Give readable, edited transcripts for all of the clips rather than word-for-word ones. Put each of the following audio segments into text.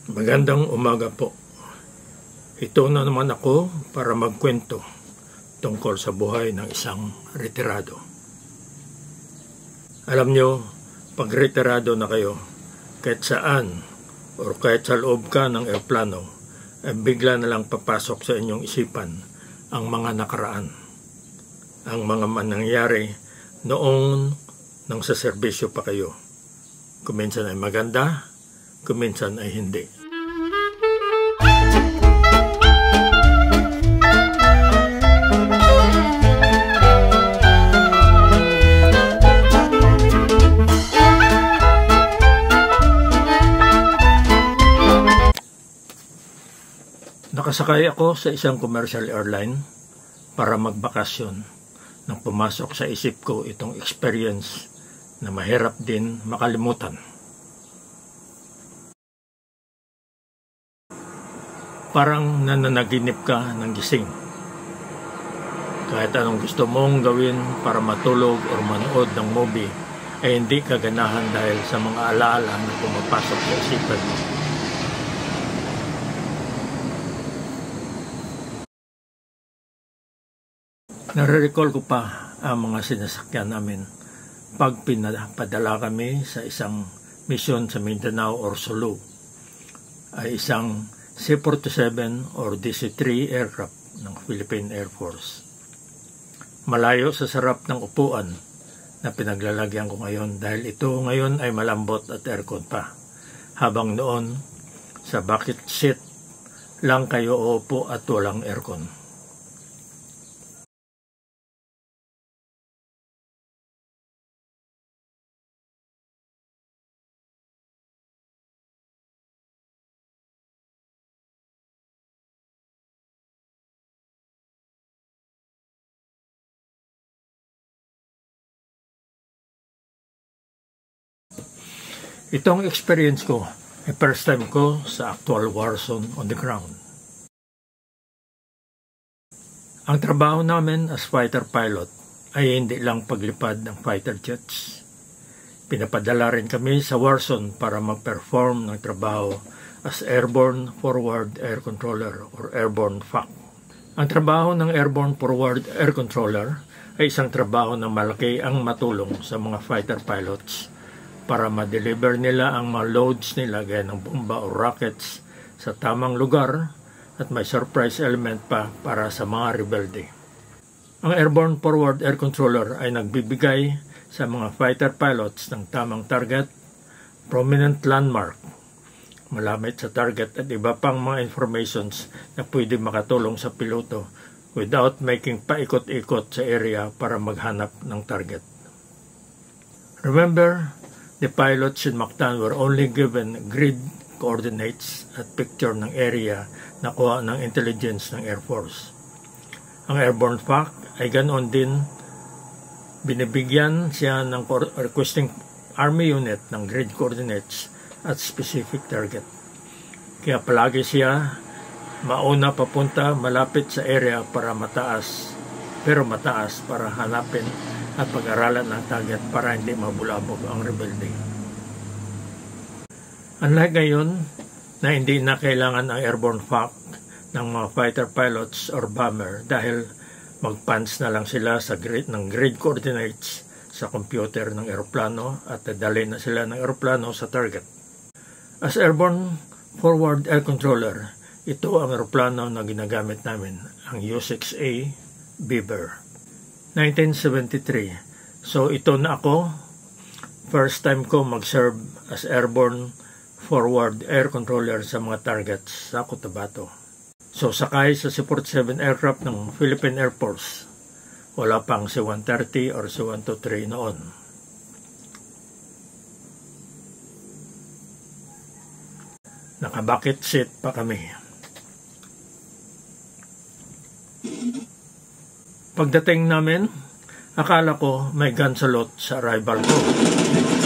Magandang umaga po. Ito na naman ako para magkwento tungkol sa buhay ng isang retirado. Alam nyo, pag retirado na kayo, kahit saan o kahit sa loob ka ng eroplano, ay bigla na lang papasok sa inyong isipan ang mga nakaraan. Ang mga nangyari noong nang sa serbisyo pa kayo. Kuminsan ay maganda, kuminsan ay hindi. Nakasakay ako sa isang commercial airline para magbakasyon nang pumasok sa isip ko itong experience na mahirap din makalimutan. Parang nananaginip ka ng gising. Kahit anong gusto mong gawin para matulog o manood ng movie ay hindi ka ganahan dahil sa mga alaala na pumapasok sa isipan mo. Nare-recall ko pa ang mga sinasakyan namin pag pinapadala kami sa isang misyon sa Mindanao or Sulu ay isang C-47 or DC-3 aircraft ng Philippine Air Force. Malayo sa sarap ng upuan na pinaglalagyan ko ngayon dahil ito ngayon ay malambot at aircon pa. Habang noon sa bucket seat lang kayo uupo at walang aircon. Itong experience ko ay first time ko sa actual war zone on the ground. Ang trabaho namin as fighter pilot ay hindi lang paglipad ng fighter jets. Pinapadala rin kami sa war zone para mag-perform ng trabaho as Airborne Forward Air Controller or Airborne FAC. Ang trabaho ng Airborne Forward Air Controller ay isang trabaho na malaki ang matulong sa mga fighter pilots para ma-deliver nila ang mga loads nila gaya ng bomba o rockets sa tamang lugar at may surprise element pa para sa mga rebelde. Ang Airborne Forward Air Controller ay nagbibigay sa mga fighter pilots ng tamang target, prominent landmark, malapit sa target at iba pang mga informations na pwede makatulong sa piloto without making paikot-ikot sa area para maghanap ng target. Remember, the pilots in Mactan were only given grid coordinates at picture ng area na kuha ng intelligence ng Air Force. Ang Airborne FAC ay ganoon din, binibigyan siya ng requesting Army unit ng grid coordinates at specific target. Kaya palagi siya mauna papunta malapit sa area para mataas para hanapin at pag-aralan ng target para hindi mabulabog ang rebelde. Unlike ngayon na hindi na kailangan ang Airborne FAC ng mga fighter pilots or bomber dahil mag-punch na lang sila sa grid coordinates sa computer ng eroplano at dadali na sila ng eroplano sa target. As Airborne Forward Air Controller, ito ang eroplano na ginagamit namin, ang U-6A Beaver. 1973. So ito na ako. First time ko mag-serve as Airborne Forward Air Controller sa mga targets sa Cotabato. So sakay sa C-47 aircraft ng Philippine Air Force. Wala pang C-130 or C-123 noon. Naka-bucket seat pa kami. Pagdating namin, akala ko may gun salute sa arrival ko.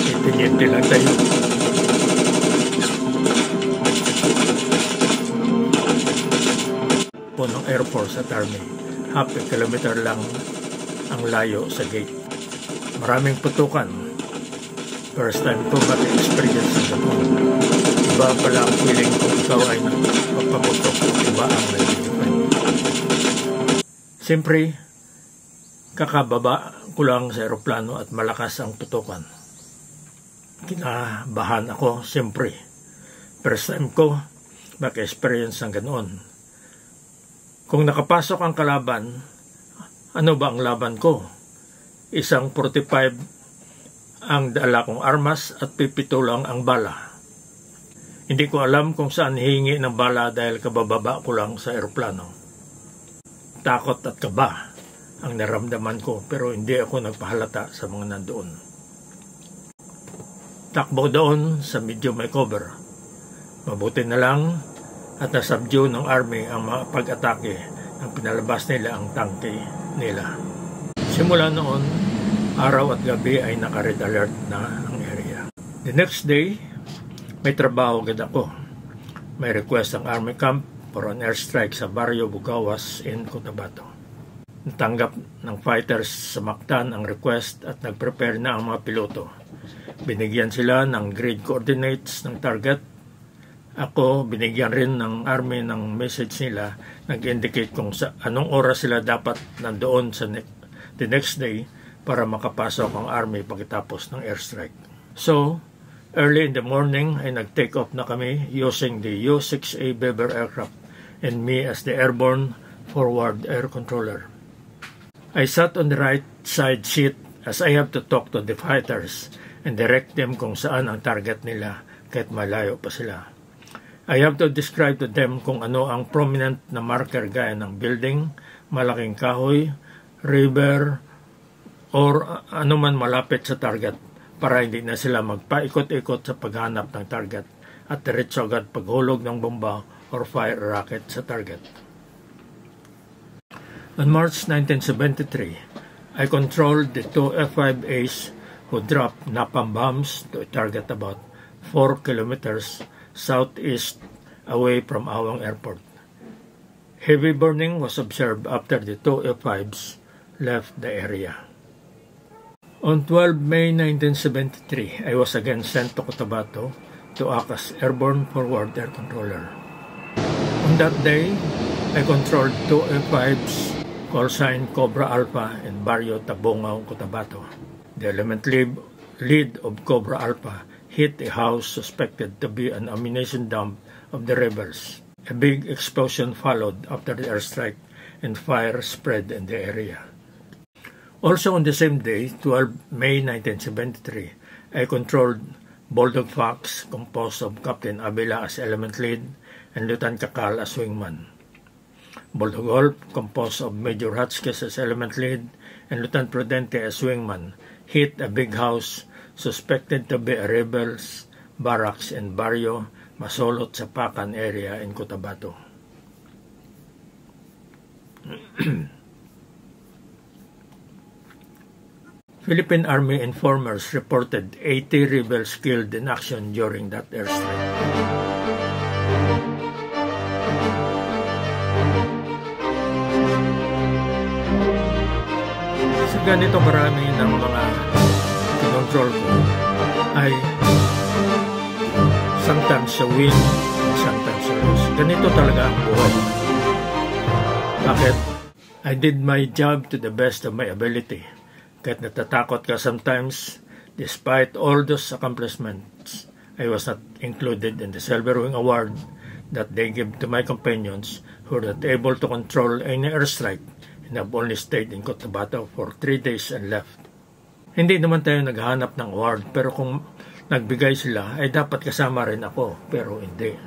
Ipinyente lang tayo. Po ng Air Force at Army. Half a kilometer lang ang layo sa gate. Maraming putukan. First time ko mag-experience sa Gabon. Iba pala ang feeling kung ikaw ay nagpapaputok. Iba ang nag-defend. Siyempre, kakababa ko lang sa aeroplano at malakas ang putukan. Kinabahan ako, siyempre. First time ko, maka-experience ng ganoon. Kung nakapasok ang kalaban, ano ba ang laban ko? Isang 45 ang dala kong armas at 52 lang ang bala. Hindi ko alam kung saan hihingi ng bala dahil kabababa ko lang sa aeroplano. Takot at kaba ang naramdaman ko pero hindi ako nagpahalata sa mga nandoon. Takbo doon sa medyo may cover. Mabuti na lang at nasubdue ng army ang mga pag-atake nang pinalabas nila ang tangke nila. Simula noon, araw at gabi ay naka-red alert na ang area. The next day, may trabaho agad ako. May request ang Army Camp for an airstrike sa Barrio Bugawas in Cotabato. Natanggap ng fighters sa Mactan ang request at nag-prepare na ang mga piloto. Binigyan sila ng grid coordinates ng target. Ako, binigyan rin ng Army ng message nila, nag-indicate kung sa anong oras sila dapat nandoon sa the next day para makapasok ang Army pagkatapos ng airstrike. So, early in the morning ay nag-take off na kami using the U-6A Beber aircraft and me as the airborne forward air controller. I sat on the right side seat as I have to talk to the fighters and direct them kung saan ang target nila kahit malayo pa sila. I have to describe to them kung ano ang prominent na marker gaya ng building, malaking kahoy, river, or anuman malapit sa target para hindi na sila magpaikot-ikot sa paghanap ng target at diretso agad paghulog ng bomba or fire rocket sa target. On March 1973, I controlled the two F-5As who dropped napalm bombs to a target about 4 kilometers southeast away from Awang Airport. Heavy burning was observed after the two F-5s left the area. On 12 May 1973, I was again sent to Cotabato to act as airborne forward air controller. On that day, I controlled two F-5s, call sign Cobra Alpha and Barrio Tabungaw, Cotabato. The element lead of Cobra Alpha hit a house suspected to be an ammunition dump of the rebels. A big explosion followed after the airstrike and fire spread in the area. Also on the same day, 12 May 1973, I controlled Bulldog Fox composed of Captain Abela as element lead and Lieutenant Kakal as wingman. Bulldog Wolf composed of Major Hotchkiss as element lead and Lieutenant Prudente as wingman hit a big house suspected to be a rebels barracks in Barrio Masolot sa Pacan area in Cotabato. Philippine Army informers reported 80 rebels killed in action during that airstrike. Sa ganito marami ng mga control ko ay sometimes sa win, sometimes sa lose. Ganito talaga ang buhay. Bakit? I did my job to the best of my ability. Kahit natatakot ka sometimes, despite all those accomplishments, I was not included in the Silver Wing Award that they give to my companions who were not able to control any airstrike and have only stayed in Cotabato for 3 days and left. Hindi naman tayo naghahanap ng award, pero kung nagbigay sila, ay dapat kasama rin ako, pero hindi.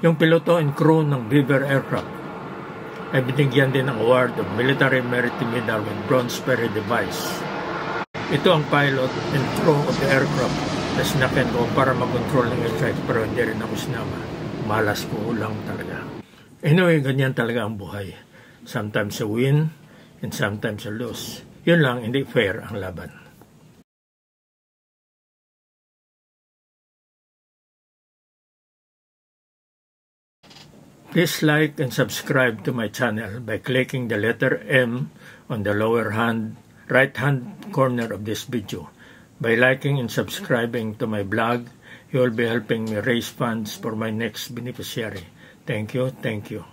Yung piloto and crew ng Beber aircraft ay binigyan din ng award of Military Merit Medal with Bronze Spirit Device. Ito ang pilot and crew of the aircraft na sinakin ko para mag-control ng airstrike, pero hindi rin ako sinama. Malas ko lang talaga. Anyway, ganyan talaga ang buhay. Sometimes a win and sometimes a lose. Yun lang, hindi fair ang laban. Please like and subscribe to my channel by clicking the letter M on the lower right hand corner of this video. By liking and subscribing to my blog You will be helping me raise funds for my next beneficiary. Thank you. Thank you.